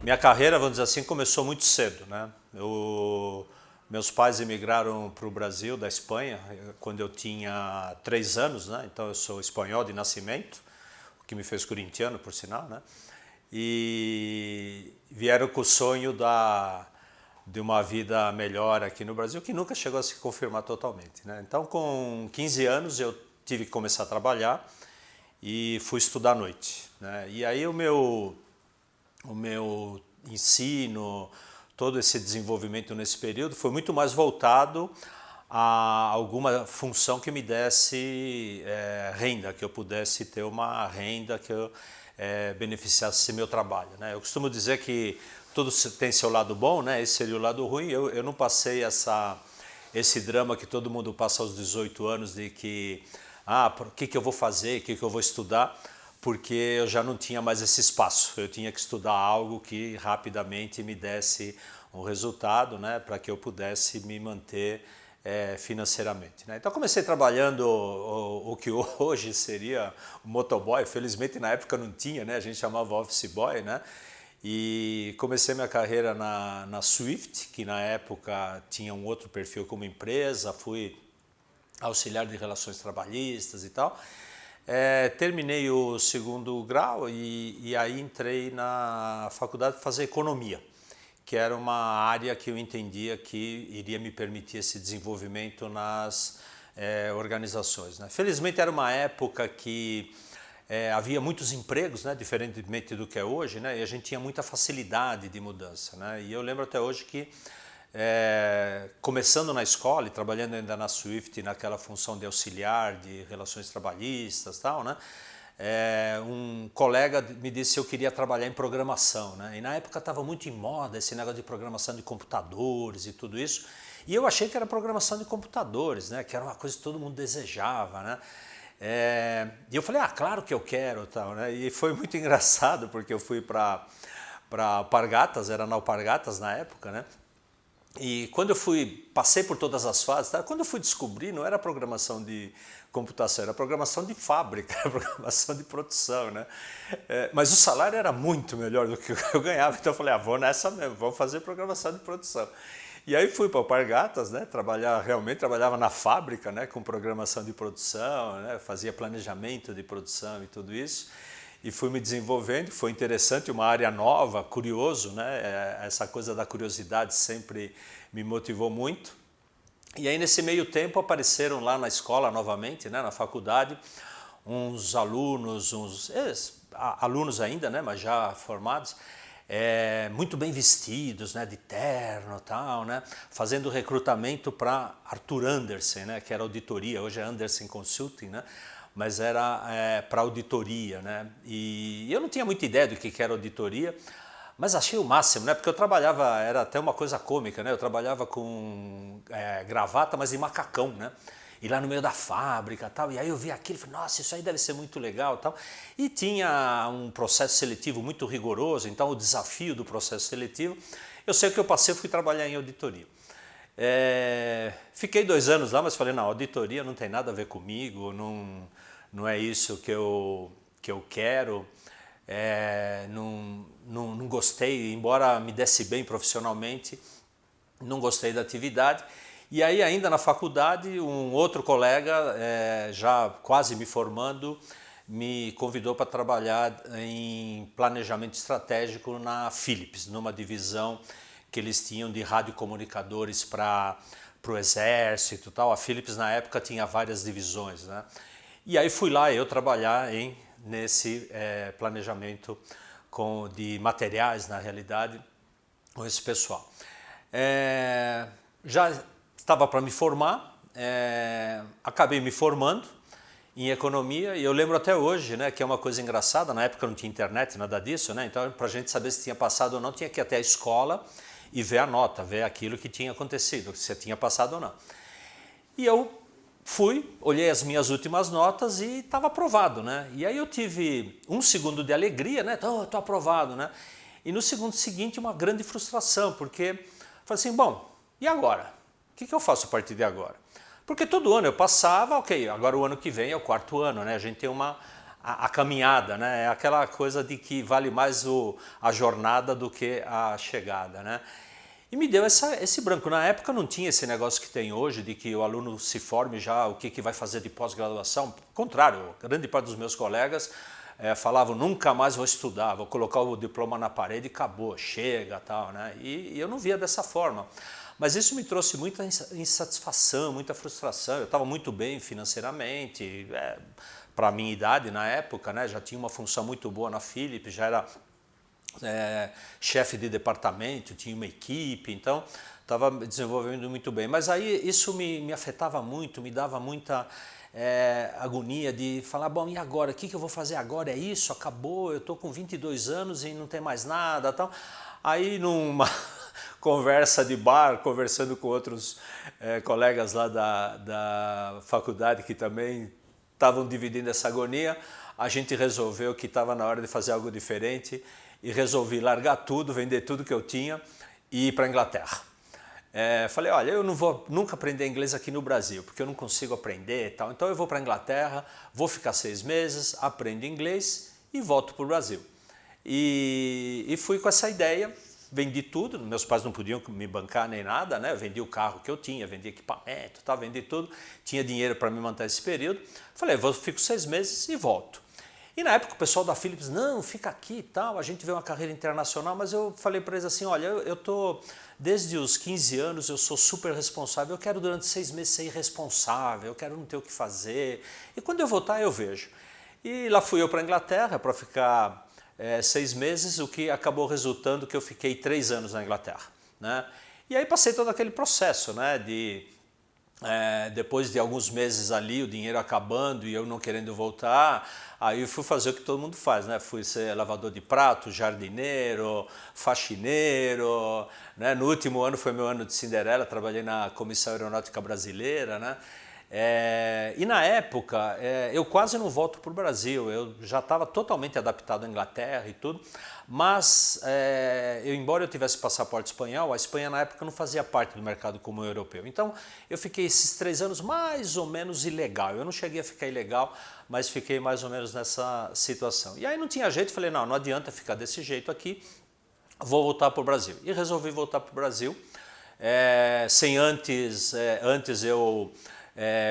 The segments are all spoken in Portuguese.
Minha carreira, vamos dizer assim, começou muito cedo, né? Meus pais emigraram para o Brasil da Espanha quando eu tinha 3 anos, né? Então eu sou espanhol de nascimento, o que me fez corintiano, por sinal, né? E vieram com o sonho de uma vida melhor aqui no Brasil, que nunca chegou a se confirmar totalmente, né? Então, com 15 anos, eu tive que começar a trabalhar e fui estudar à noite, né? E aí o meu ensino, todo esse desenvolvimento nesse período foi muito mais voltado a alguma função que me desse renda, que eu pudesse ter uma renda que eu beneficiasse meu trabalho, né? Eu costumo dizer que tudo tem seu lado bom, né? Esse seria o lado ruim. Eu não passei esse drama que todo mundo passa aos 18 anos de que, o que eu vou fazer, o que eu vou estudar, porque eu já não tinha mais esse espaço. Eu tinha que estudar algo que rapidamente me desse um resultado, né, para que eu pudesse me manter financeiramente, né? Então comecei trabalhando o que hoje seria o motoboy. Felizmente na época não tinha, né? A gente chamava office boy, né? E comecei minha carreira na Swift, que na época tinha um outro perfil como empresa. Fui auxiliar de relações trabalhistas e tal. Terminei o segundo grau e aí entrei na faculdade para fazer economia, que era uma área que eu entendia que iria me permitir esse desenvolvimento nas organizações, né? Felizmente era uma época que havia muitos empregos, né, diferentemente do que é hoje, né, e a gente tinha muita facilidade de mudança, né? E eu lembro até hoje que começando na escola e trabalhando ainda na Swift, naquela função de auxiliar de relações trabalhistas, tal, né? Um colega me disse se eu queria trabalhar em programação, né? E na época estava muito em moda esse negócio de programação de computadores e tudo isso. E eu achei que era programação de computadores, né? Que era uma coisa que todo mundo desejava, né? E eu falei, claro que eu quero, tal, né? E foi muito engraçado porque eu fui para Alpargatas, era na Alpargatas na época, né? E quando eu passei por todas as fases, tá? Quando eu fui descobrir, não era programação de computação, era programação de fábrica, era programação de produção, né? Mas o salário era muito melhor do que eu ganhava, então eu falei, vou nessa mesmo, vou fazer programação de produção. E aí fui para o Alpargatas, né? Realmente trabalhava na fábrica, né? Com programação de produção, né? Fazia planejamento de produção e tudo isso. E fui me desenvolvendo, foi interessante, uma área nova, curioso, né? Essa coisa da curiosidade sempre me motivou muito. E aí nesse meio tempo apareceram lá na escola novamente, né? Na faculdade, uns alunos, alunos ainda, né? Mas já formados, muito bem vestidos, né? De terno e tal, né? Fazendo recrutamento para Arthur Andersen, né? Que era auditoria, hoje é Andersen Consulting, né? Mas era para auditoria, né? E eu não tinha muita ideia do que era auditoria, mas achei o máximo, né? Porque eu trabalhava, era até uma coisa cômica, né? Eu trabalhava com gravata, mas em macacão, né? E lá no meio da fábrica, tal. E aí eu vi aquilo e falei, nossa, isso aí deve ser muito legal, tal. E tinha um processo seletivo muito rigoroso, então o desafio do processo seletivo, eu sei que eu passei, eu fui trabalhar em auditoria. Fiquei 2 anos lá, mas falei, não, auditoria não tem nada a ver comigo, não é isso que eu quero. Não gostei, embora me desse bem profissionalmente, não gostei da atividade. E aí ainda na faculdade, um outro colega, já quase me formando, me convidou para trabalhar em planejamento estratégico na Philips, numa divisão que eles tinham de radiocomunicadores para o exército e tal. A Philips na época tinha várias divisões, né? E aí fui lá eu trabalhar nesse planejamento de materiais, na realidade, com esse pessoal. Já estava para me formar, acabei me formando em economia, e eu lembro até hoje, né, que é uma coisa engraçada, na época não tinha internet, nada disso, né? Então para a gente saber se tinha passado ou não, tinha que ir até a escola e ver a nota, ver aquilo que tinha acontecido, se tinha passado ou não. E eu fui, olhei as minhas últimas notas e estava aprovado, né? E aí eu tive um segundo de alegria, né? Tô aprovado, né? E no segundo seguinte uma grande frustração, porque falei assim, bom, e agora? O que eu faço a partir de agora? Porque todo ano eu passava, ok, agora o ano que vem é o 4º ano, né? A gente tem a caminhada, né? É aquela coisa de que vale mais a jornada do que a chegada, né? E me deu esse branco. Na época não tinha esse negócio que tem hoje, de que o aluno se forme já, o que vai fazer de pós-graduação. Ao contrário, grande parte dos meus colegas falavam, nunca mais vou estudar, vou colocar o diploma na parede e acabou, chega, tal, né? E eu não via dessa forma. Mas isso me trouxe muita insatisfação, muita frustração. Eu estava muito bem financeiramente, para a minha idade na época, né? Já tinha uma função muito boa na Philips, já era chefe de departamento, tinha uma equipe, então estava desenvolvendo muito bem. Mas aí isso me afetava muito, me dava muita agonia de falar, bom, e agora? O que eu vou fazer agora? É isso? Acabou? Eu estou com 22 anos e não tem mais nada, tal. Aí numa conversa de bar, conversando com outros colegas lá da faculdade que também estavam dividindo essa agonia, a gente resolveu que estava na hora de fazer algo diferente e resolvi largar tudo, vender tudo que eu tinha e ir para a Inglaterra. Falei, olha, eu não vou nunca aprender inglês aqui no Brasil, porque eu não consigo aprender e tal, então eu vou para a Inglaterra, vou ficar 6 meses, aprendo inglês e volto para o Brasil. E fui com essa ideia. Vendi tudo, meus pais não podiam me bancar nem nada, né? Eu vendi o carro que eu tinha, vendi equipamento, tal, vendi tudo, tinha dinheiro para me manter esse período. Falei, fico 6 meses e volto. E na época o pessoal da Philips, não, fica aqui e tal, a gente vê uma carreira internacional, mas eu falei para eles assim, olha, eu tô desde os 15 anos, eu sou super responsável, eu quero durante 6 meses ser irresponsável, eu quero não ter o que fazer, e quando eu voltar eu vejo. E lá fui eu para a Inglaterra para ficar 6 meses, o que acabou resultando que eu fiquei 3 anos na Inglaterra, né? E aí passei todo aquele processo, né, depois de alguns meses ali, o dinheiro acabando e eu não querendo voltar, aí eu fui fazer o que todo mundo faz, né? Fui ser lavador de prato, jardineiro, faxineiro, né? No último ano foi meu ano de Cinderela, trabalhei na Comissão Aeronáutica Brasileira, né? E na época eu quase não volto para o Brasil, eu já estava totalmente adaptado à Inglaterra e tudo, mas embora eu tivesse passaporte espanhol, a Espanha na época não fazia parte do mercado comum europeu. Então eu fiquei esses 3 anos mais ou menos ilegal, eu não cheguei a ficar ilegal, mas fiquei mais ou menos nessa situação. E aí não tinha jeito, falei, não adianta ficar desse jeito aqui, vou voltar para o Brasil. E resolvi voltar para o Brasil, sem antes eu...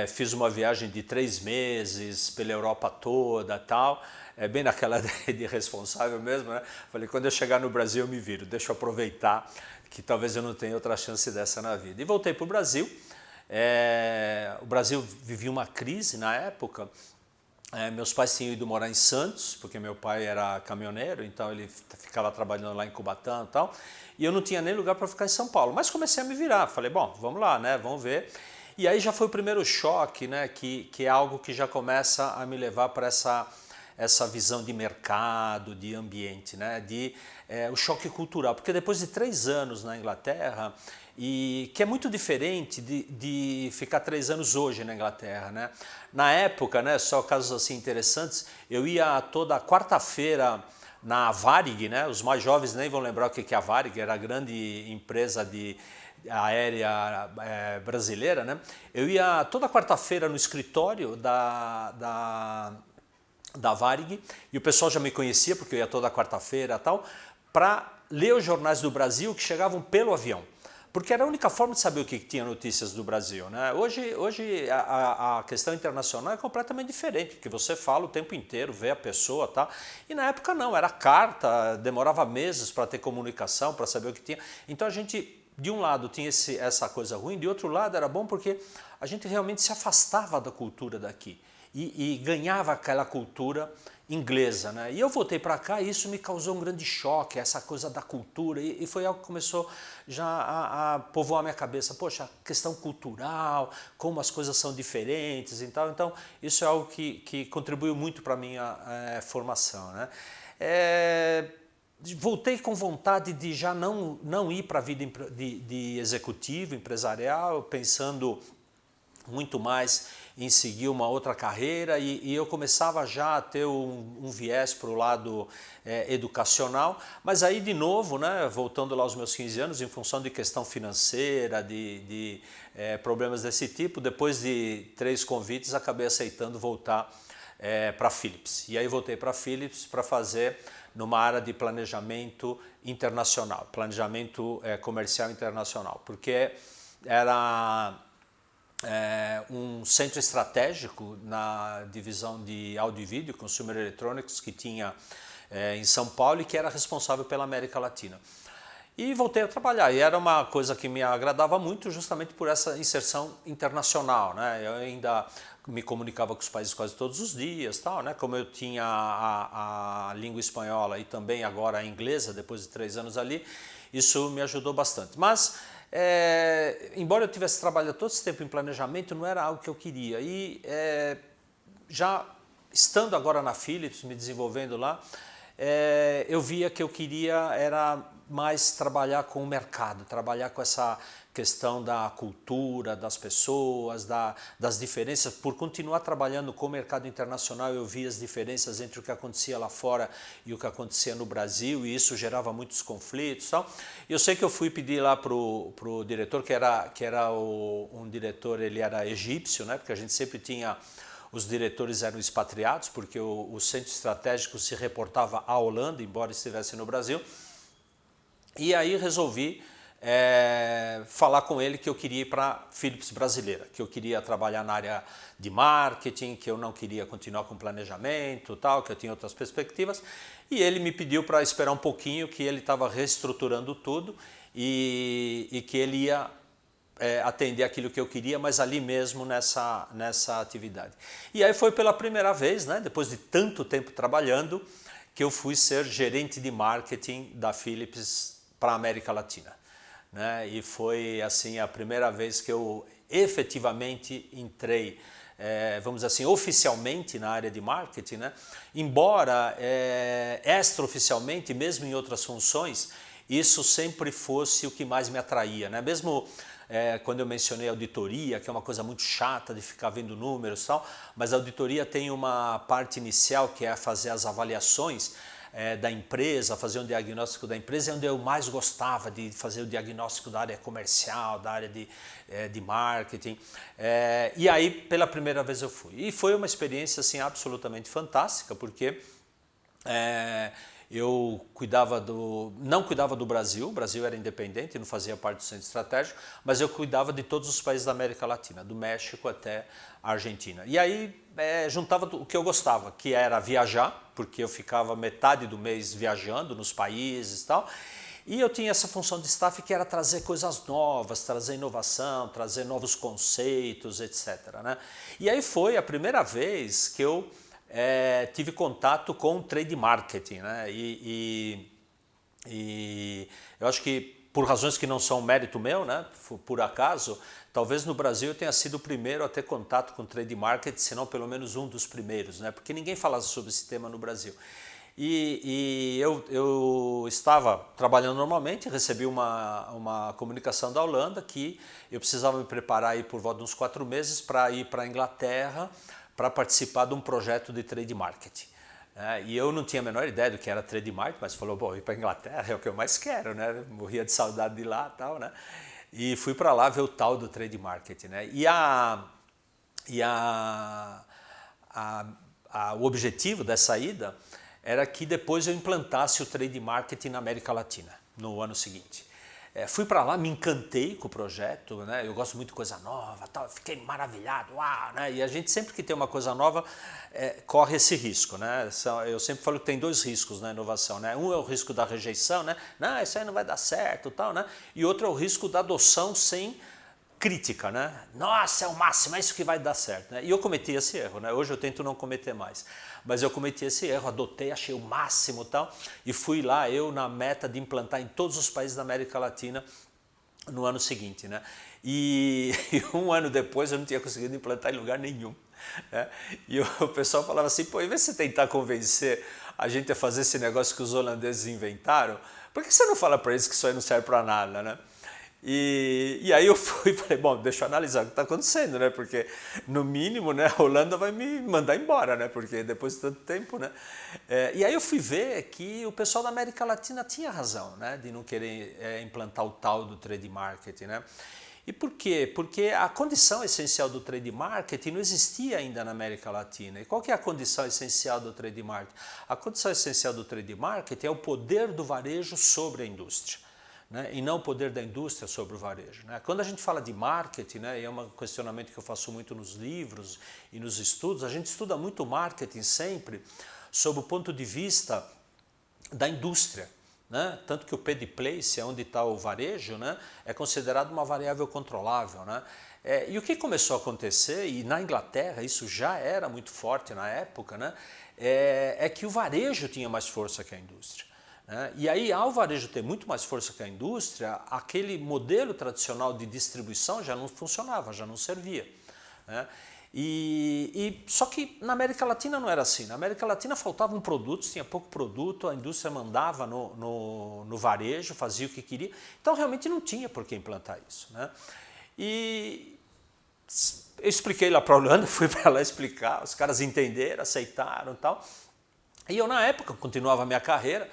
fiz uma viagem de 3 meses pela Europa toda, tal, bem naquela ideia de responsável mesmo, né? Falei, quando eu chegar no Brasil eu me viro, deixa eu aproveitar que talvez eu não tenha outra chance dessa na vida. E voltei para o Brasil. O Brasil vivia uma crise na época. Meus pais tinham ido morar em Santos, porque meu pai era caminhoneiro, então ele ficava trabalhando lá em Cubatão e tal, e eu não tinha nem lugar para ficar em São Paulo, mas comecei a me virar, falei, bom, vamos lá, né, vamos ver. E aí já foi o primeiro choque, né, que é algo que já começa a me levar para essa visão de mercado, de ambiente, né, o choque cultural, porque depois de 3 anos na Inglaterra, e que é muito diferente de ficar 3 anos hoje na Inglaterra, né? Na época, né, só casos assim interessantes, eu ia toda quarta-feira na Varig, né? Os mais jovens nem vão lembrar o que é a Varig, era a grande empresa aérea brasileira, né? Eu ia toda quarta-feira no escritório da Varig, e o pessoal já me conhecia porque eu ia toda quarta-feira e tal, para ler os jornais do Brasil que chegavam pelo avião. Porque era a única forma de saber o que tinha notícias do Brasil, né? Hoje a questão internacional é completamente diferente, porque você fala o tempo inteiro, vê a pessoa, tá? E na época não, era carta, demorava meses para ter comunicação, para saber o que tinha. Então a gente, de um lado, tinha essa coisa ruim, de outro lado era bom porque a gente realmente se afastava da cultura daqui e ganhava aquela cultura inglesa, né? E eu voltei para cá e isso me causou um grande choque, essa coisa da cultura, e foi algo que começou já a povoar minha cabeça. Poxa, questão cultural, como as coisas são diferentes e tal. Então isso é algo que contribuiu muito para a minha formação, né? Voltei com vontade de já não ir para a vida de executivo, empresarial, pensando muito mais em seguir uma outra carreira, e eu começava já a ter um viés para o lado educacional, mas aí de novo, né, voltando lá aos meus 15 anos, em função de questão financeira, de problemas desse tipo, depois de 3 convites acabei aceitando voltar para a Philips. E aí voltei para a Philips para fazer numa área de planejamento internacional, planejamento comercial internacional, porque era um centro estratégico na divisão de áudio e vídeo, Consumer Electronics, que tinha em São Paulo e que era responsável pela América Latina. E voltei a trabalhar, e era uma coisa que me agradava muito justamente por essa inserção internacional, né? Eu ainda me comunicava com os países quase todos os dias, tal, né? Como eu tinha a língua espanhola e também agora a inglesa, depois de 3 anos ali, isso me ajudou bastante. Mas, embora eu tivesse trabalhado todo esse tempo em planejamento, não era algo que eu queria. E já estando agora na Philips, me desenvolvendo lá, eu via que eu queria era mais trabalhar com o mercado, trabalhar com essa questão da cultura, das pessoas, das diferenças. Por continuar trabalhando com o mercado internacional, eu via as diferenças entre o que acontecia lá fora e o que acontecia no Brasil, e isso gerava muitos conflitos. Tal. Eu sei que eu fui pedir lá para o diretor, que era um diretor, ele era egípcio, né? Porque a gente sempre tinha... Os diretores eram expatriados, porque o centro estratégico se reportava à Holanda, embora estivesse no Brasil. E aí resolvi falar com ele que eu queria ir para a Philips brasileira, que eu queria trabalhar na área de marketing, que eu não queria continuar com planejamento, tal, que eu tinha outras perspectivas. E ele me pediu para esperar um pouquinho, que ele estava reestruturando tudo e que ele ia atender aquilo que eu queria, mas ali mesmo nessa atividade. E aí foi pela primeira vez, né, depois de tanto tempo trabalhando, que eu fui ser gerente de marketing da Philips para a América Latina. Né? E foi assim a primeira vez que eu efetivamente entrei, vamos dizer assim, oficialmente na área de marketing, né? Embora extraoficialmente, mesmo em outras funções, isso sempre fosse o que mais me atraía, né? Mesmo quando eu mencionei auditoria, que é uma coisa muito chata de ficar vendo números e tal, mas a auditoria tem uma parte inicial que é fazer as avaliações da empresa, fazer um diagnóstico da empresa, é onde eu mais gostava de fazer o diagnóstico da área comercial, da área de marketing. E aí, pela primeira vez eu fui. E foi uma experiência assim, absolutamente fantástica, porque eu não cuidava do Brasil, o Brasil era independente, não fazia parte do centro estratégico, mas eu cuidava de todos os países da América Latina, do México até a Argentina. E aí juntava o que eu gostava, que era viajar, porque eu ficava metade do mês viajando nos países e tal, e eu tinha essa função de staff que era trazer coisas novas, trazer inovação, trazer novos conceitos, etc. Né? E aí foi a primeira vez que eu tive contato com trade marketing, né? E eu acho que por razões que não são mérito meu, né? Por acaso, talvez no Brasil eu tenha sido o primeiro a ter contato com trade marketing, se não pelo menos um dos primeiros, né? Porque ninguém falava sobre esse tema no Brasil. E eu estava trabalhando normalmente, recebi uma comunicação da Holanda que eu precisava me preparar aí por volta de uns 4 meses para ir para a Inglaterra, para participar de um projeto de trade marketing. E eu não tinha a menor ideia do que era trade marketing, mas falou, bom, ir para a Inglaterra é o que eu mais quero, né? Morria de saudade de lá e tal, né? E fui para lá ver o tal do trade marketing, né? O objetivo dessa ida era que depois eu implantasse o trade marketing na América Latina, no ano seguinte. Fui para lá, me encantei com o projeto, né? Eu gosto muito de coisa nova, tal, fiquei maravilhado, uau, né? E a gente sempre que tem uma coisa nova corre esse risco, né? Eu sempre falo que tem 2 riscos na inovação, né? Um é o risco da rejeição, né? Não, isso aí não vai dar certo, tal, né? E outro é o risco da adoção sem crítica, né? Nossa, é o máximo, é isso que vai dar certo, né? E eu cometi esse erro, né? Hoje eu tento não cometer mais, mas eu cometi esse erro, adotei, achei o máximo, tal, e fui lá eu na meta de implantar em todos os países da América Latina no ano seguinte, né? E 1 ano depois eu não tinha conseguido implantar em lugar nenhum, né? E o pessoal falava assim, pô, em vez de você tentar convencer a gente a fazer esse negócio que os holandeses inventaram, por que você não fala para eles que isso aí não serve para nada, né? E aí eu fui e falei, bom, deixa eu analisar o que está acontecendo, né? Porque no mínimo, né, a Holanda vai me mandar embora, né? Porque depois de tanto tempo, né? E aí eu fui ver que o pessoal da América Latina tinha razão, né? De não querer implantar o tal do trade marketing, né? E por quê? Porque a condição essencial do trade marketing não existia ainda na América Latina. E qual que é a condição essencial do trade marketing? A condição essencial do trade marketing é o poder do varejo sobre a indústria, né? E não o poder da indústria sobre o varejo, né? Quando a gente fala de marketing, né, e é um questionamento que eu faço muito nos livros e nos estudos, a gente estuda muito marketing sempre sob o ponto de vista da indústria, né? Tanto que o P de place, onde está o varejo, né, é considerado uma variável controlável, né? E o que começou a acontecer, e na Inglaterra isso já era muito forte na época, né, é que o varejo tinha mais força que a indústria, né? E aí, ao varejo ter muito mais força que a indústria, aquele modelo tradicional de distribuição já não funcionava, já não servia, né? Só que na América Latina não era assim. Na América Latina faltavam produtos, tinha pouco produto, a indústria mandava no varejo, fazia o que queria, então realmente não tinha por que implantar isso, né? E eu expliquei lá para a Holanda, fui para lá explicar, os caras entenderam, aceitaram e tal. E eu na época continuava a minha carreira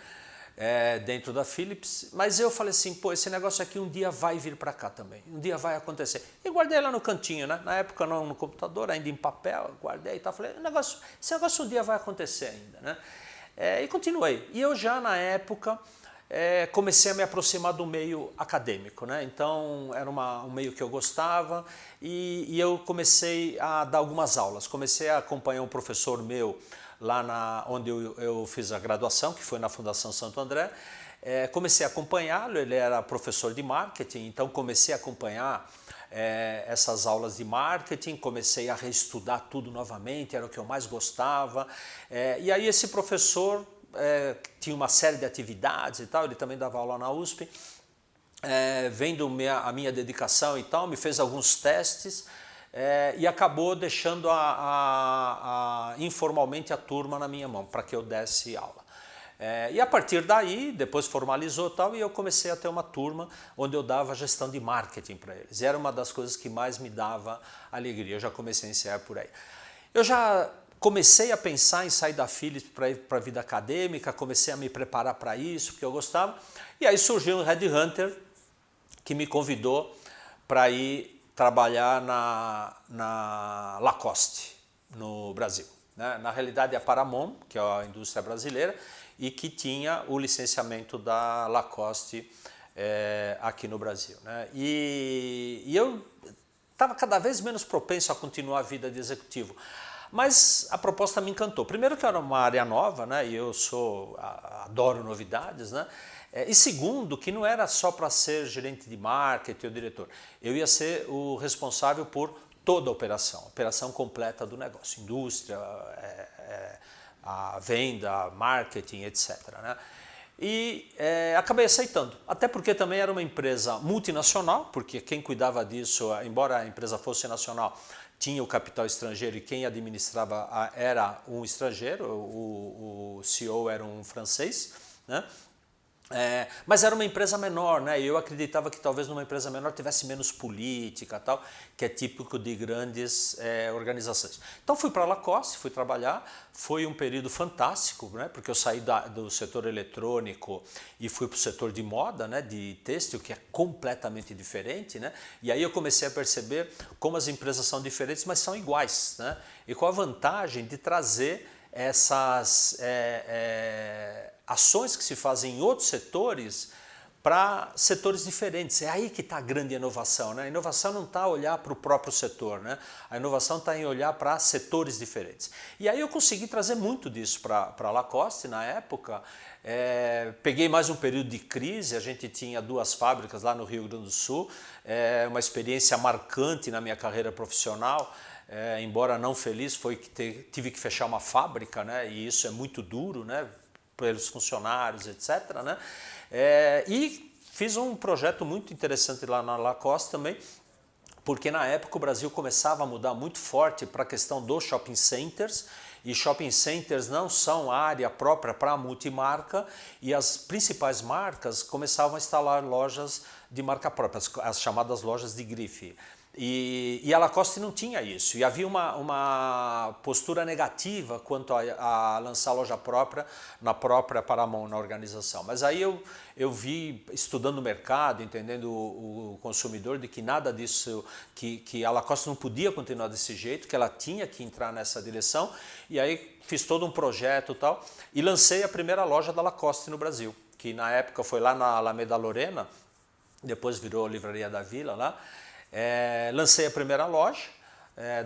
dentro da Philips, mas eu falei assim, pô, esse negócio aqui um dia vai vir para cá também, um dia vai acontecer. E guardei lá no cantinho, né? Na época não no computador, ainda em papel, guardei e tal, falei, esse negócio um dia vai acontecer ainda, né? E continuei. E eu já na época comecei a me aproximar do meio acadêmico, né? Então era um meio que eu gostava e eu comecei a dar algumas aulas, comecei a acompanhar um professor meu lá onde eu fiz a graduação, que foi na Fundação Santo André. Comecei a acompanhá-lo, ele era professor de marketing, então comecei a acompanhar essas aulas de marketing, comecei a reestudar tudo novamente, era o que eu mais gostava. E aí esse professor tinha uma série de atividades e tal, ele também dava aula na USP, vendo a minha dedicação e tal, me fez alguns testes, e acabou deixando informalmente a turma na minha mão, para que eu desse aula. E a partir daí, depois formalizou tal, e eu comecei a ter uma turma onde eu dava gestão de marketing para eles. E era uma das coisas que mais me dava alegria, eu já comecei a ensinar por aí. Eu já comecei a pensar em sair da Philips para ir para a vida acadêmica, comecei a me preparar para isso, porque eu gostava. E aí surgiu um headhunter que me convidou para ir trabalhar na Lacoste, no Brasil, né? Na realidade é a Paramount, que é a indústria brasileira, e que tinha o licenciamento da Lacoste aqui no Brasil, né? E eu estava cada vez menos propenso a continuar a vida de executivo, mas a proposta me encantou. Primeiro que era uma área nova, né? E eu adoro novidades, né? E segundo, que não era só para ser gerente de marketing ou diretor. Eu ia ser o responsável por toda a operação completa do negócio, indústria, a venda, marketing, etc., né? E acabei aceitando, até porque também era uma empresa multinacional, porque quem cuidava disso, embora a empresa fosse nacional, tinha o capital estrangeiro e quem administrava era um estrangeiro, o CEO era um francês, né? Mas era uma empresa menor, né? E eu acreditava que talvez numa empresa menor tivesse menos política, tal, que é típico de grandes organizações. Então fui para a Lacoste, fui trabalhar, foi um período fantástico, né? Porque eu saí do setor eletrônico e fui para o setor de moda, né? De têxtil, que é completamente diferente, né? E aí eu comecei a perceber como as empresas são diferentes, mas são iguais, né? E qual a vantagem de trazer essas ações que se fazem em outros setores para setores diferentes. É aí que está a grande inovação, né? A inovação não está a olhar para o próprio setor, né? A inovação está em olhar para setores diferentes. E aí eu consegui trazer muito disso para a Lacoste na época. Peguei mais um período de crise, a gente tinha 2 fábricas lá no Rio Grande do Sul, uma experiência marcante na minha carreira profissional. Embora não feliz, foi que tive que fechar uma fábrica, né? E isso é muito duro, né? Pelos funcionários, etc., né? E fiz um projeto muito interessante lá na Lacoste também, porque na época o Brasil começava a mudar muito forte para a questão dos shopping centers, e shopping centers não são área própria para a multimarca, e as principais marcas começavam a instalar lojas de marca própria, as chamadas lojas de grife. E a Lacoste não tinha isso, e havia uma postura negativa quanto a lançar loja própria na própria Paramount, na organização. Mas aí eu vi, estudando o mercado, entendendo o consumidor, de que nada disso, que a Lacoste não podia continuar desse jeito, que ela tinha que entrar nessa direção, e aí fiz todo um projeto e tal, e lancei a primeira loja da Lacoste no Brasil, que na época foi lá na Alameda Lorena, depois virou Livraria da Vila lá. Lancei a primeira loja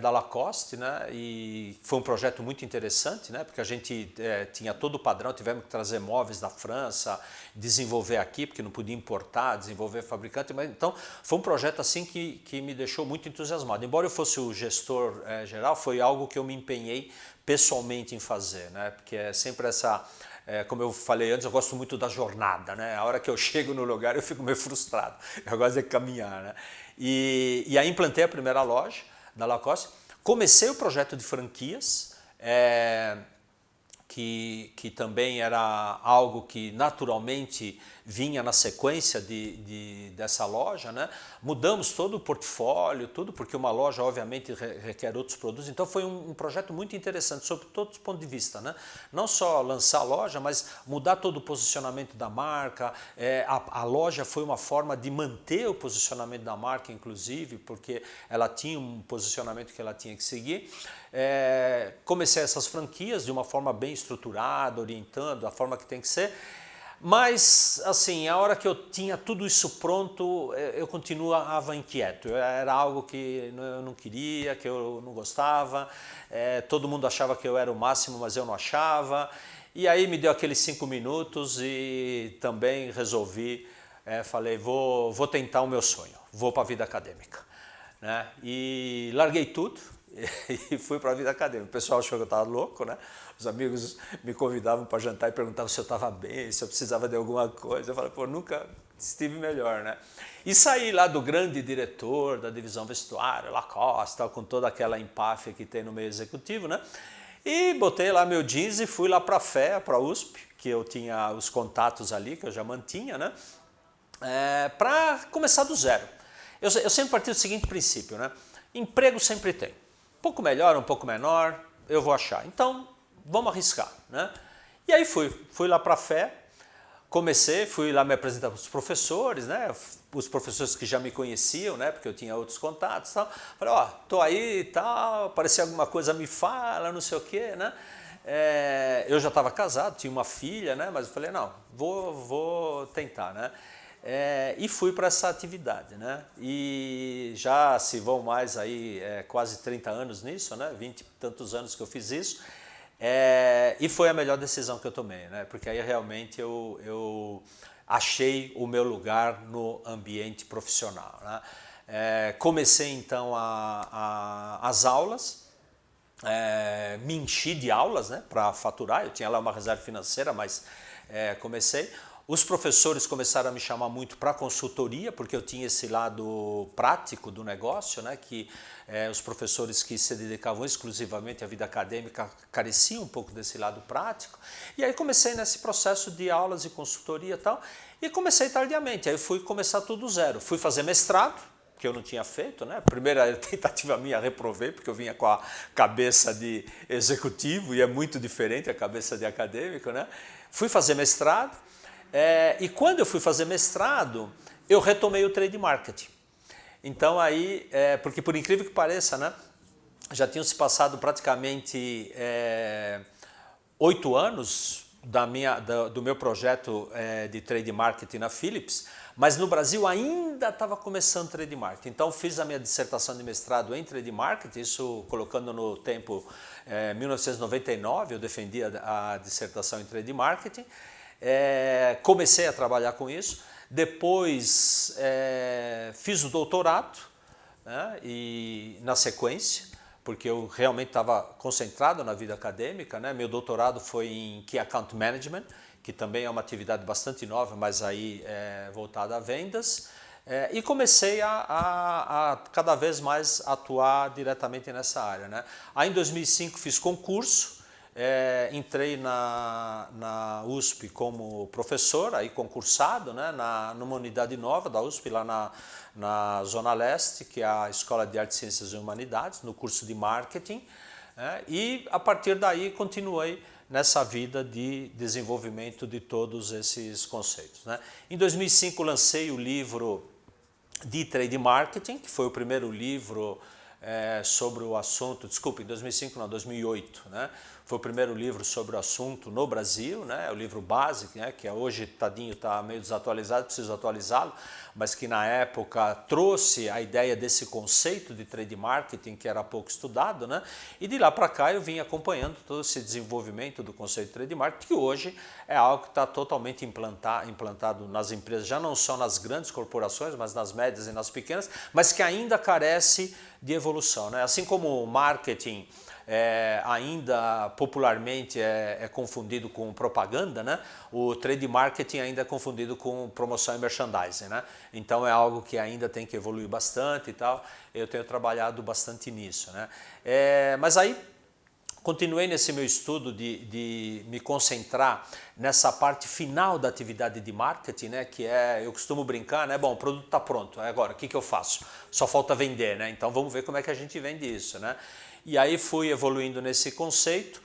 da Lacoste, né? E foi um projeto muito interessante, né? Porque a gente tinha todo o padrão, tivemos que trazer móveis da França, desenvolver aqui, porque não podia importar, desenvolver fabricante, mas então foi um projeto assim que me deixou muito entusiasmado. Embora eu fosse o gestor geral, foi algo que eu me empenhei pessoalmente em fazer, né? Porque é sempre essa... como eu falei antes, eu gosto muito da jornada, né? A hora que eu chego no lugar eu fico meio frustrado, eu gosto de caminhar, né? E aí implantei a primeira loja da Lacoste, comecei o projeto de franquias, que também era algo que naturalmente vinha na sequência dessa loja, né? Mudamos todo o portfólio, tudo, porque uma loja obviamente requer outros produtos, então foi um projeto muito interessante, sob todos os pontos de vista, né? Não só lançar a loja, mas mudar todo o posicionamento da marca, a loja foi uma forma de manter o posicionamento da marca, inclusive, porque ela tinha um posicionamento que ela tinha que seguir. Comecei essas franquias de uma forma bem estruturada, orientando a forma que tem que ser, mas assim, a hora que eu tinha tudo isso pronto, eu continuava inquieto, era algo que eu não queria, que eu não gostava, todo mundo achava que eu era o máximo, mas eu não achava, e aí me deu aqueles 5 minutos e também resolvi, falei, vou tentar o meu sonho, vou para a vida acadêmica, né? E larguei tudo e fui para a vida acadêmica. O pessoal achou que eu estava louco, né? Os amigos me convidavam para jantar e perguntavam se eu estava bem, se eu precisava de alguma coisa. Eu falei, pô, nunca estive melhor, né? E saí lá do grande diretor da divisão vestuário, Lacoste, tal, com toda aquela empáfia que tem no meio executivo, né? E botei lá meu jeans e fui lá para a FEA, para a USP, que eu tinha os contatos ali, que eu já mantinha, né? Para começar do zero. Eu sempre parti do seguinte princípio, né? Emprego sempre tem. Um pouco melhor, um pouco menor, eu vou achar. Então, vamos arriscar, né? E aí fui lá para a FEA, fui lá me apresentar para os professores, né? Os professores que já me conheciam, né? Porque eu tinha outros contatos e tal. Falei, ó, tô aí e tal, aparecer alguma coisa me fala, não sei o quê, né? Eu já estava casado, tinha uma filha, né? Mas eu falei, não, vou tentar, né? E fui para essa atividade, né? E já se vão mais aí quase 30 anos nisso, né? 20 e tantos anos que eu fiz isso. E foi a melhor decisão que eu tomei, né? Porque aí realmente eu achei o meu lugar no ambiente profissional, né? Comecei então as aulas, me enchi de aulas, né? Para faturar, eu tinha lá uma reserva financeira, mas comecei. Os professores começaram a me chamar muito para consultoria, porque eu tinha esse lado prático do negócio, né? Que os professores que se dedicavam exclusivamente à vida acadêmica careciam um pouco desse lado prático. E aí comecei nesse processo de aulas e consultoria e tal, e comecei tardiamente, aí fui começar tudo do zero. Fui fazer mestrado, que eu não tinha feito, né? Primeira tentativa minha reprovei, porque eu vinha com a cabeça de executivo, e é muito diferente a cabeça de acadêmico, né? Fui fazer mestrado. E quando eu fui fazer mestrado, eu retomei o trade marketing. Então aí, porque por incrível que pareça, né, já tinham se passado praticamente 8 anos do meu projeto de trade marketing na Philips, mas no Brasil ainda estava começando trade marketing. Então fiz a minha dissertação de mestrado em trade marketing, isso colocando no tempo 1999, eu defendi a dissertação em trade marketing. Comecei a trabalhar com isso, depois fiz o doutorado, né, e na sequência, porque eu realmente estava concentrado na vida acadêmica, né, meu doutorado foi em Key Account Management, que também é uma atividade bastante nova, mas aí voltada a vendas, e comecei a cada vez mais atuar diretamente nessa área, né. Aí em 2005 fiz concurso, entrei na USP como professor, aí concursado, né, numa unidade nova da USP, lá na Zona Leste, que é a Escola de Artes, Ciências e Humanidades, no curso de Marketing, e a partir daí continuei nessa vida de desenvolvimento de todos esses conceitos, né. Em 2005 lancei o livro de Trade Marketing, que foi o primeiro livro sobre o assunto, desculpa, em 2005 não, 2008, né? Foi o primeiro livro sobre o assunto no Brasil, né? É o livro básico, né? Que hoje, tadinho, está meio desatualizado, preciso atualizá-lo, mas que na época trouxe a ideia desse conceito de trade marketing, que era pouco estudado, né? E de lá para cá eu vim acompanhando todo esse desenvolvimento do conceito de trade marketing, que hoje é algo que está totalmente implantado nas empresas, já não só nas grandes corporações, mas nas médias e nas pequenas, mas que ainda carece de evolução, né? Assim como o marketing ainda popularmente é confundido com propaganda, né? O trade marketing ainda é confundido com promoção e merchandising, né? Então é algo que ainda tem que evoluir bastante e tal. Eu tenho trabalhado bastante nisso, né? Mas aí continuei nesse meu estudo de me concentrar nessa parte final da atividade de marketing, né, que eu costumo brincar, né, bom, o produto está pronto, agora o que eu faço? Só falta vender, né, então vamos ver como é que a gente vende isso, né. E aí fui evoluindo nesse conceito.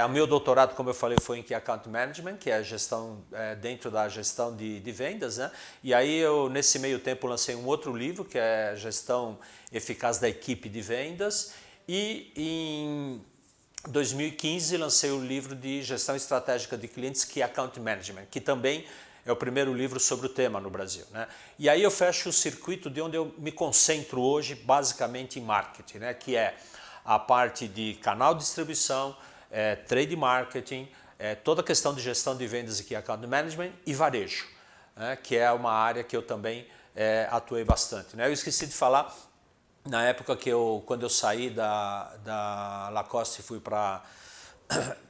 O meu doutorado, como eu falei, foi em Key Account Management, que é a gestão, dentro da gestão de vendas, né? E aí eu, nesse meio tempo, lancei um outro livro, que é Gestão Eficaz da Equipe de Vendas, e em 2015 lancei o livro de Gestão Estratégica de Clientes, Key Account Management, que também é o primeiro livro sobre o tema no Brasil, né? E aí eu fecho o circuito de onde eu me concentro hoje, basicamente em marketing, né? Que é a parte de canal de distribuição, trade marketing, toda a questão de gestão de vendas e Key Account Management e varejo, né? Que é uma área que eu também atuei bastante, né? Eu esqueci de falar, na época quando eu saí da Lacoste e fui para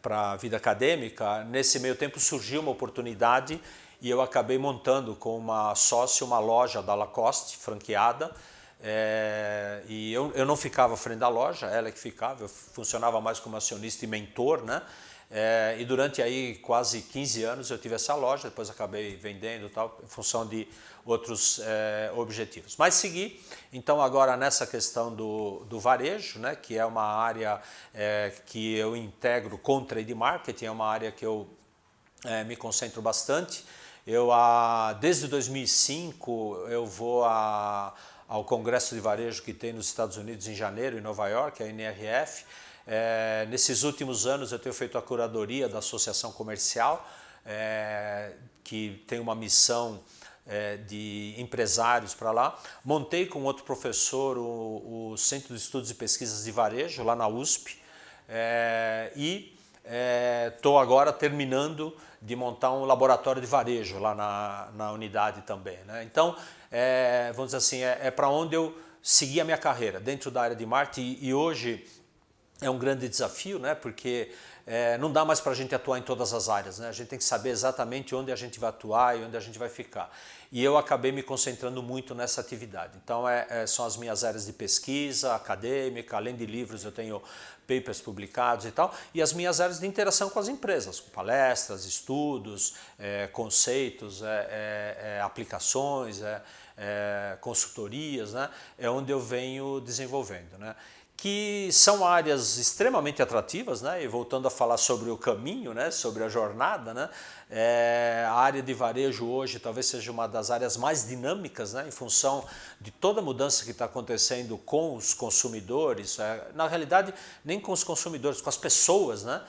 a vida acadêmica, nesse meio tempo surgiu uma oportunidade e eu acabei montando com uma sócia uma loja da Lacoste, franqueada, e eu não ficava à frente da loja, ela que ficava, eu funcionava mais como acionista e mentor, né? E durante aí quase 15 anos eu tive essa loja, depois acabei vendendo e tal, em função de outros objetivos. Mas segui, então agora nessa questão do varejo, né, que é uma área que eu integro com trade marketing, é uma área que eu me concentro bastante. Desde 2005 eu vou ao Congresso de Varejo que tem nos Estados Unidos em janeiro, em Nova York, a NRF. Nesses últimos anos eu tenho feito a curadoria da Associação Comercial, que tem uma missão de empresários para lá. Montei com outro professor o Centro de Estudos e Pesquisas de Varejo, lá na USP, e estou agora terminando de montar um laboratório de varejo lá na unidade também, né? Então, vamos dizer assim, para onde eu segui a minha carreira, dentro da área de marketing, e hoje é um grande desafio, né? Porque não dá mais para a gente atuar em todas as áreas, né? A gente tem que saber exatamente onde a gente vai atuar e onde a gente vai ficar. E eu acabei me concentrando muito nessa atividade. Então, são as minhas áreas de pesquisa acadêmica, além de livros eu tenho papers publicados e tal, e as minhas áreas de interação com as empresas, com palestras, estudos, conceitos, aplicações, consultorias, né? É onde eu venho desenvolvendo, né? Que são áreas extremamente atrativas, né? E voltando a falar sobre o caminho, né? Sobre a jornada, né? A área de varejo hoje talvez seja uma das áreas mais dinâmicas, né? Em função de toda a mudança que está acontecendo com os consumidores, na realidade nem com os consumidores, com as pessoas, né?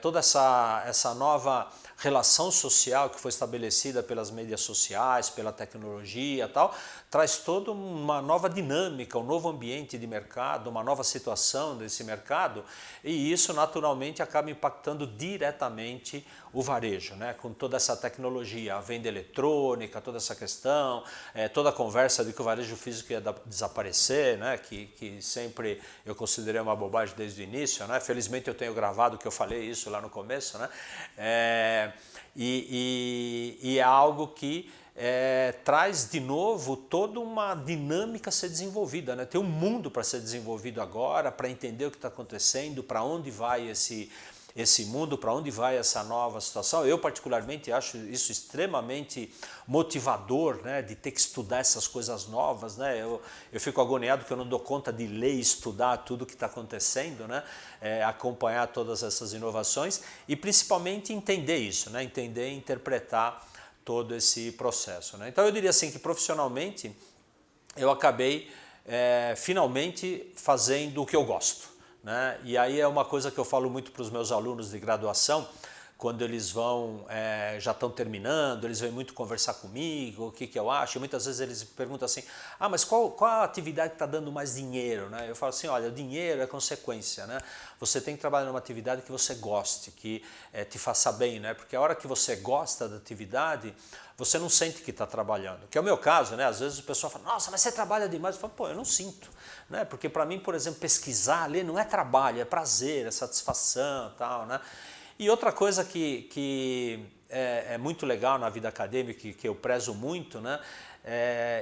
Toda essa nova relação social que foi estabelecida pelas mídias sociais, pela tecnologia e tal, traz toda uma nova dinâmica, um novo ambiente de mercado, uma nova situação desse mercado, e isso naturalmente acaba impactando diretamente o varejo, né? Com toda essa tecnologia, a venda eletrônica, toda essa questão, toda a conversa de que o varejo físico ia desaparecer, né? Que sempre eu considerei uma bobagem desde o início, né? Felizmente eu tenho gravado que eu falei isso lá no começo, né? E é algo que traz de novo toda uma dinâmica a ser desenvolvida, né? Tem um mundo para ser desenvolvido agora, para entender o que está acontecendo, para onde vai esse mundo, para onde vai essa nova situação. Eu particularmente acho isso extremamente motivador, né, de ter que estudar essas coisas novas, né? Eu fico agoniado que eu não dou conta de ler e estudar tudo que está acontecendo, né? Acompanhar todas essas inovações e principalmente entender isso, né? Entender e interpretar todo esse processo, né? Então eu diria assim que profissionalmente eu acabei finalmente fazendo o que eu gosto, né? E aí é uma coisa que eu falo muito para os meus alunos de graduação, quando eles vão, já estão terminando, eles vêm muito conversar comigo, o que eu acho, e muitas vezes eles perguntam assim, mas qual a atividade que está dando mais dinheiro, né? Eu falo assim, olha, o dinheiro é consequência, né? Você tem que trabalhar numa atividade que você goste, que te faça bem, né? Porque a hora que você gosta da atividade, você não sente que está trabalhando, que é o meu caso, né? Às vezes o pessoal fala, nossa, mas você trabalha demais. Eu falo, pô, eu não sinto, né? Porque para mim, por exemplo, pesquisar, ler não é trabalho, é prazer, é satisfação e tal, né? E outra coisa que é muito legal na vida acadêmica, que eu prezo muito, né?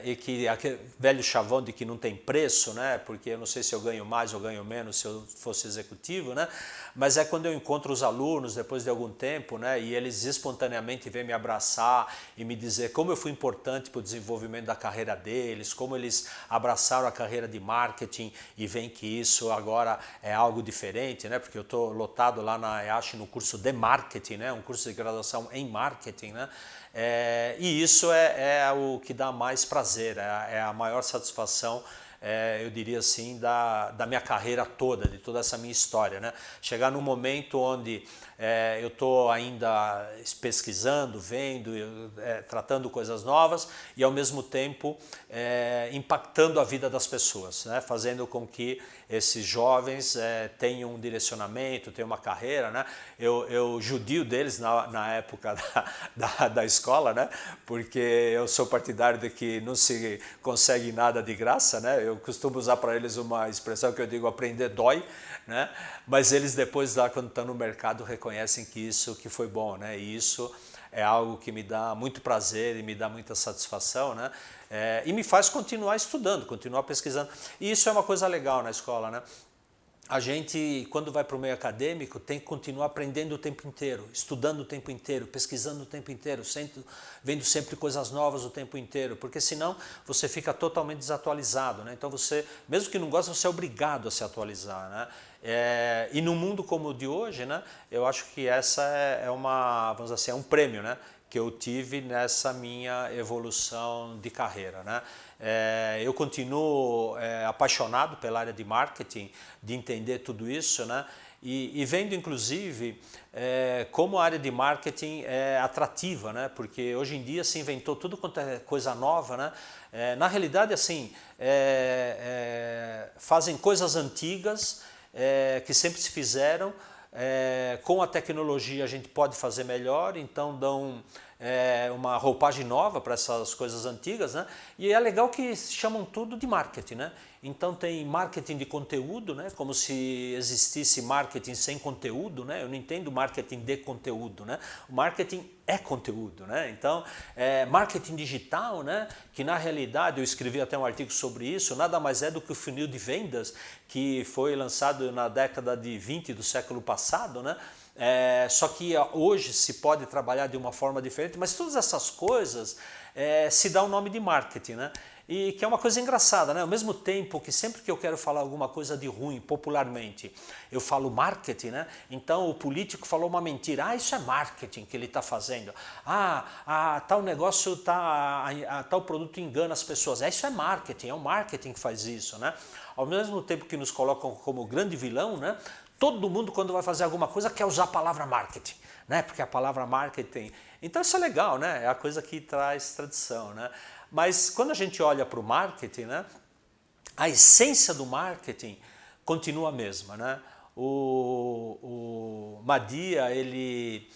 E que aquele velho chavão de que não tem preço, né? Porque eu não sei se eu ganho mais ou ganho menos se eu fosse executivo, né? Mas é quando eu encontro os alunos depois de algum tempo, né? E eles espontaneamente vêm me abraçar e me dizer como eu fui importante para o desenvolvimento da carreira deles, como eles abraçaram a carreira de marketing e veem que isso agora é algo diferente, né? Porque eu estou lotado lá na EASH no curso de marketing, né? Um curso de graduação em marketing, né? E isso é o que dá mais prazer, é a maior satisfação, eu diria assim, da minha carreira toda, de toda essa minha história, né? Chegar num momento onde eu estou ainda pesquisando, vendo, tratando coisas novas e ao mesmo tempo impactando a vida das pessoas, né? Fazendo com que esses jovens tenham um direcionamento, tenham uma carreira, né? Eu judio deles na época da escola, né? Porque eu sou partidário de que não se consegue nada de graça, né? Eu costumo usar para eles uma expressão que eu digo, aprender dói, né? Mas eles depois lá quando estão no mercado reconhecem que isso que foi bom, né? E isso é algo que me dá muito prazer e me dá muita satisfação, né? E me faz continuar estudando, continuar pesquisando. E isso é uma coisa legal na escola, né? A gente, quando vai para o meio acadêmico, tem que continuar aprendendo o tempo inteiro, estudando o tempo inteiro, pesquisando o tempo inteiro, vendo sempre coisas novas o tempo inteiro, porque senão você fica totalmente desatualizado, né? Então você, mesmo que não goste, você é obrigado a se atualizar, né? E num mundo como o de hoje, né, eu acho que essa é uma, vamos dizer assim, é um prêmio, né, que eu tive nessa minha evolução de carreira, né? Eu continuo apaixonado pela área de marketing, de entender tudo isso, né? E vendo inclusive como a área de marketing é atrativa, né? Porque hoje em dia se inventou tudo quanto é coisa nova, né? Na realidade, assim, fazem coisas antigas que sempre se fizeram. Com a tecnologia a gente pode fazer melhor, então dão uma roupagem nova para essas coisas antigas, né? E é legal que chamam tudo de marketing, né? Então tem marketing de conteúdo, né? Como se existisse marketing sem conteúdo, né? Eu não entendo marketing de conteúdo, né? O marketing é conteúdo, né? Então, marketing digital, né? Que na realidade, eu escrevi até um artigo sobre isso, nada mais é do que o funil de vendas que foi lançado na década de 20 do século passado, né? Só que hoje se pode trabalhar de uma forma diferente, mas todas essas coisas se dá o nome de marketing, né? E que é uma coisa engraçada, né? Ao mesmo tempo que sempre que eu quero falar alguma coisa de ruim, popularmente, eu falo marketing, né? Então o político falou uma mentira, isso é marketing que ele está fazendo. Tal negócio, tal produto engana as pessoas, isso é marketing, é o marketing que faz isso, né? Ao mesmo tempo que nos colocam como grande vilão, né? Todo mundo quando vai fazer alguma coisa quer usar a palavra marketing, né? Porque a palavra marketing... Então isso é legal, né? É a coisa que traz tradição, né? Mas quando a gente olha para o marketing, né, a essência do marketing continua a mesma, né? O Madia, ele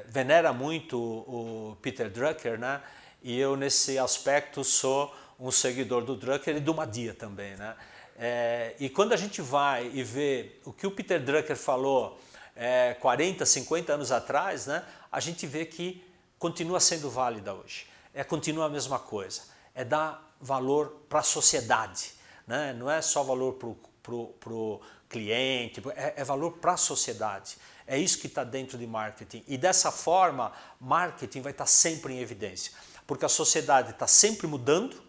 venera muito o Peter Drucker, né? E eu nesse aspecto sou um seguidor do Drucker e do Madia também, né? E quando a gente vai e vê o que o Peter Drucker falou 40, 50 anos atrás, né, a gente vê que continua sendo válida hoje. Continua a mesma coisa, dar valor para a sociedade, né? Não é só valor para pro cliente, é valor para a sociedade. É isso que está dentro de marketing. E dessa forma, marketing vai estar sempre em evidência. Porque a sociedade está sempre mudando,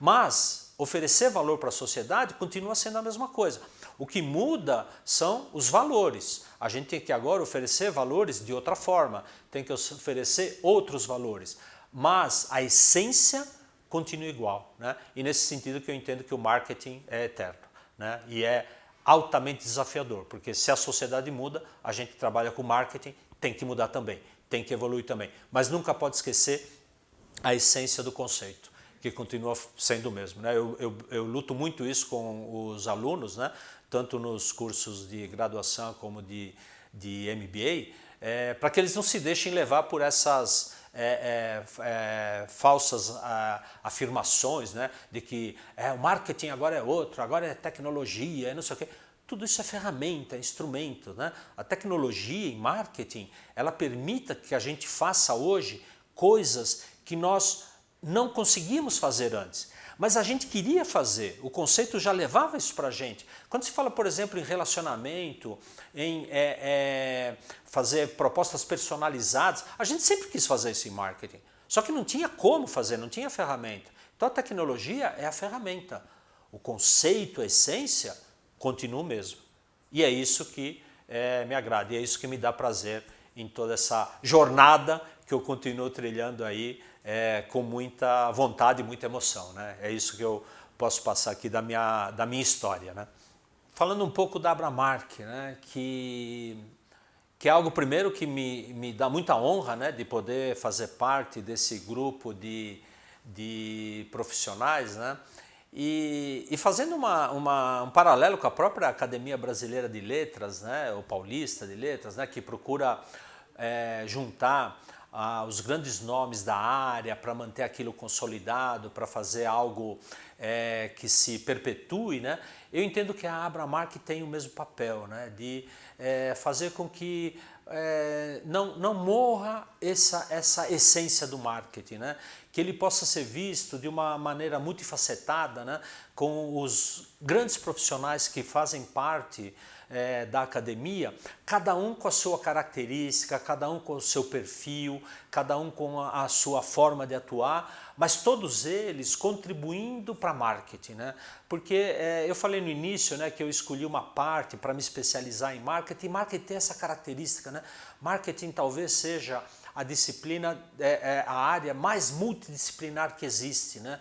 mas oferecer valor para a sociedade continua sendo a mesma coisa. O que muda são os valores. A gente tem que agora oferecer valores de outra forma, tem que oferecer outros valores. Mas a essência continua igual, né? E nesse sentido que eu entendo que o marketing é eterno, né? E é altamente desafiador, porque se a sociedade muda, a gente trabalha com marketing, tem que mudar também, tem que evoluir também. Mas nunca pode esquecer a essência do conceito, que continua sendo o mesmo, né? Eu luto muito isso com os alunos, né? Tanto nos cursos de graduação como de MBA, para que eles não se deixem levar por essas falsas afirmações, né? De que o marketing agora é outro, agora é tecnologia, não sei o quê. Tudo isso é ferramenta, é instrumento, né? A tecnologia em marketing, ela permite que a gente faça hoje coisas que nós não conseguimos fazer antes, mas a gente queria fazer, o conceito já levava isso para a gente. Quando se fala, por exemplo, em relacionamento, em fazer propostas personalizadas, a gente sempre quis fazer isso em marketing, só que não tinha como fazer, não tinha ferramenta. Então a tecnologia é a ferramenta, o conceito, a essência, continua o mesmo. E é isso que me agrada, e é isso que me dá prazer em toda essa jornada que eu continuo trilhando aí com muita vontade e muita emoção, né? É isso que eu posso passar aqui da minha história, né? Falando um pouco da Abramark, né? Que é algo primeiro que me dá muita honra, né? De poder fazer parte desse grupo de profissionais, né? E fazendo um paralelo com a própria Academia Brasileira de Letras, né? O Paulista de Letras, né? Que procura juntar os grandes nomes da área para manter aquilo consolidado, para fazer algo que se perpetue, né? Eu entendo que a Abramark tem o mesmo papel, né? De fazer com que não morra essa essência do marketing, né? Que ele possa ser visto de uma maneira multifacetada, né? Com os grandes profissionais que fazem parte da academia, cada um com a sua característica, cada um com o seu perfil, cada um com a sua forma de atuar, mas todos eles contribuindo para marketing, né? Porque eu falei no início, né, que eu escolhi uma parte para me especializar em marketing, e marketing tem essa característica, né? Marketing talvez seja a disciplina, a área mais multidisciplinar que existe, né?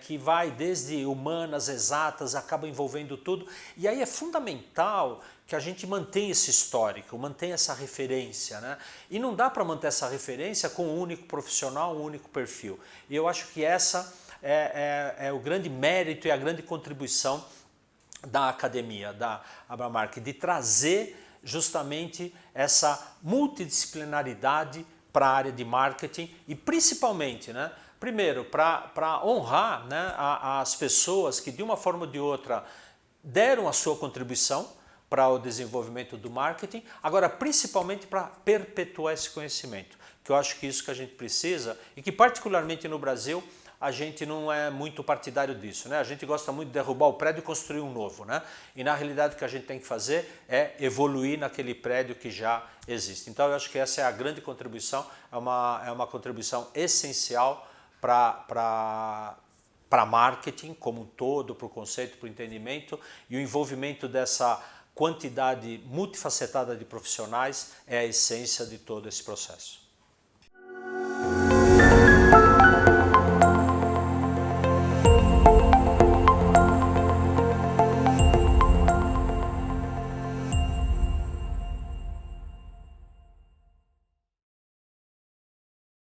Que vai desde humanas, exatas, acaba envolvendo tudo. E aí é fundamental que a gente mantenha esse histórico, mantenha essa referência, né? E não dá para manter essa referência com um único profissional, um único perfil. E eu acho que essa é o grande mérito e a grande contribuição da academia, da Abramark, de trazer justamente essa multidisciplinaridade para a área de marketing e principalmente, né, primeiro, para honrar, né, as pessoas que de uma forma ou de outra deram a sua contribuição para o desenvolvimento do marketing, agora principalmente para perpetuar esse conhecimento, que eu acho que isso que a gente precisa e que particularmente no Brasil a gente não é muito partidário disso, né? A gente gosta muito de derrubar o prédio e construir um novo, né? E na realidade o que a gente tem que fazer é evoluir naquele prédio que já existe. Então eu acho que essa é a grande contribuição, é uma contribuição essencial para marketing como um todo, para o conceito, para o entendimento, e o envolvimento dessa quantidade multifacetada de profissionais é a essência de todo esse processo.